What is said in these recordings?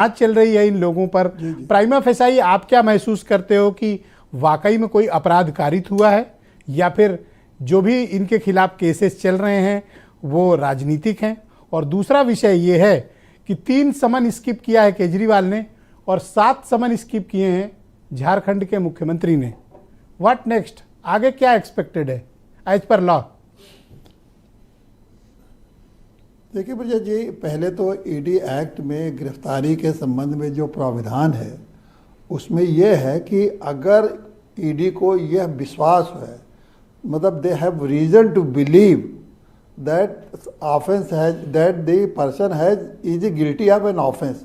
आज चल रही है इन लोगों पर। प्राइमा फेसाई आप क्या महसूस करते हो कि वाकई में कोई अपराध कारित हुआ है या फिर जो भी इनके खिलाफ केसेस चल रहे हैं वो राजनीतिक हैं? और दूसरा विषय ये है कि 3 समन स्किप किया है केजरीवाल ने और 7 समन स्किप किए हैं झारखंड के मुख्यमंत्री ने। What next? आगे क्या एक्सपेक्टेड है एज पर लॉ? देखिए भैया जी, पहले तो ईडी एक्ट में गिरफ्तारी के संबंध में जो प्राविधान है उसमें यह है कि अगर ईडी को यह विश्वास है, मतलब they have reason to believe that offence has that the person has is guilty of an offence,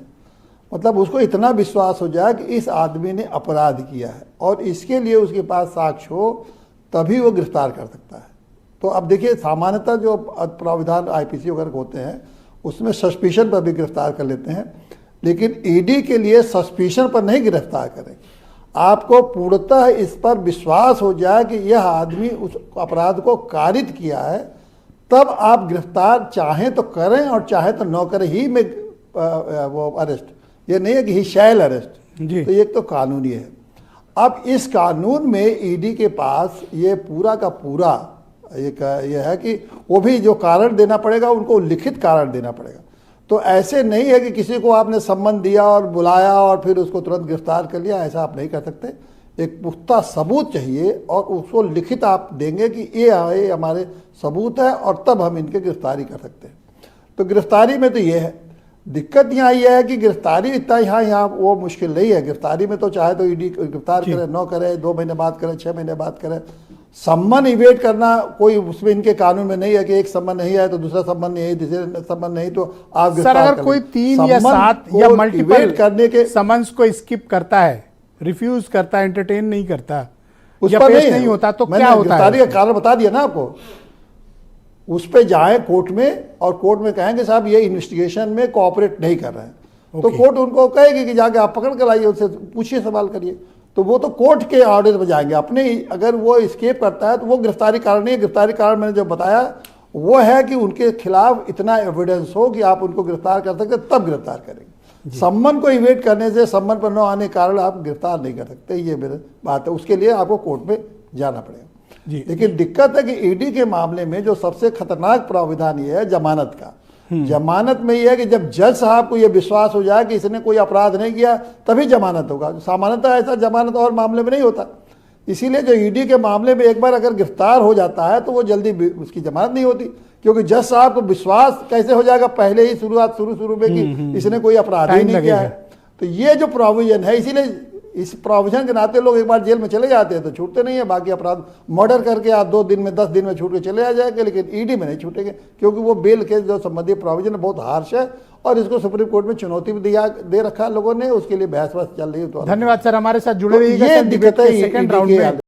मतलब उसको इतना विश्वास हो जाए कि इस आदमी ने अपराध किया है और इसके लिए उसके पास साक्ष्य हो, तभी वो गिरफ्तार कर सकता है। तो अब देखिए, सामान्यतः जो प्राविधान आईपीसी वगैरह होते हैं उसमें सस्पिशन पर भी गिरफ्तार कर लेते हैं, लेकिन ईडी के लिए सस्पिशन पर नहीं गिरफ्तार करेंगे। आपको पूर्णतः इस पर विश्वास हो जाए कि यह आदमी उस अपराध को कारित किया है, तब आप गिरफ्तार चाहें तो करें और चाहे तो न करें ही में वो अरेस्ट। ये नहीं है कि ही शैल अरेस्ट, तो ये तो कानूनी है। अब इस कानून में ईडी के पास ये पूरा का पूरा ये है कि वो भी जो कारण देना पड़ेगा उनको लिखित कारण देना पड़ेगा। तो ऐसे नहीं है कि किसी को आपने सम्मन दिया और बुलाया और फिर उसको तुरंत गिरफ्तार कर लिया, ऐसा आप नहीं कर सकते। एक पुख्ता सबूत चाहिए और उसको लिखित आप देंगे कि ये हमारे सबूत है और तब हम इनके गिरफ्तारी कर सकते हैं। तो गिरफ्तारी में तो ये है, दिक्कत यहाँ यह है कि गिरफ्तारी इतना यहाँ वो मुश्किल नहीं है। गिरफ्तारी में तो चाहे तो ईडी गिरफ्तार करे, न करे, 2 महीने बाद करे, 6 महीने बाद करे। सम्मन इवेट करना कोई उसमें इनके कानून में नहीं है कि एक सम्मन नहीं है तो दूसरा सम्मन नहीं है, तीसरे सम्मन नहीं तो आप सर अगर कोई 3 या 7 या मल्टीपल करने के समन्स को स्किप करता है, रिफ्यूज करता है, एंटरटेन नहीं करता, उस या पर पेश नहीं होता, तो क्या होता है? गिरफ्तारी का कारण बता दिया ना आपको। उस पे जाए कोर्ट में और कोर्ट में कहेंगे साहब ये इन्वेस्टिगेशन में कोऑपरेट नहीं कर रहे हैं, तो कोर्ट उनको कहेगी कि जाके आप पकड़ कर लाइए, उससे पूछिए, सवाल करिए। तो वो तो कोर्ट के ऑर्डर में जाएंगे अपने। अगर वो एस्केप करता है तो वो गिरफ्तारी कारण नहीं है। गिरफ्तारी कारण मैंने जो बताया वो है कि उनके खिलाफ इतना एविडेंस हो कि आप उनको गिरफ्तार कर सकते, तब गिरफ्तार करेंगे। सम्मन को इवेट करने से, सम्मन पर न आने के कारण आप गिरफ्तार नहीं कर सकते, ये मेरी बात है। उसके लिए आपको कोर्ट में जाना पड़ेगा। लेकिन दिक्कत है कि ईडी के मामले में जो सबसे खतरनाक प्राविधान ये है जमानत का। जमानत में यह है कि जब जज साहब को यह विश्वास हो जाए कि इसने कोई अपराध नहीं किया तभी जमानत होगा। सामान्यतः ऐसा जमानत और मामले में नहीं होता। इसीलिए जो ईडी के मामले में एक बार अगर गिरफ्तार हो जाता है तो वो जल्दी उसकी जमानत नहीं होती, क्योंकि जज साहब को विश्वास कैसे हो जाएगा पहले ही शुरू में कि इसने कोई अपराध ही नहीं किया है। तो ये जो प्रोविजन है, इसीलिए इस प्रोविजन के नाते लोग एक बार जेल में चले जाते हैं तो छूटते नहीं है। बाकी अपराध मर्डर करके आप 2 दिन में 10 दिन में छूट के चले आ जाएंगे, लेकिन ईडी में नहीं छूटेंगे, क्योंकि वो बेल के जो संबंधी प्रोविजन है बहुत हार्श है और इसको सुप्रीम कोर्ट में चुनौती भी दे रखा है लोगों ने, उसके लिए बहस चल रही है। तो धन्यवाद सर, हमारे साथ जुड़े रहिएगा। ये दिक्कत है सेकंड राउंड में।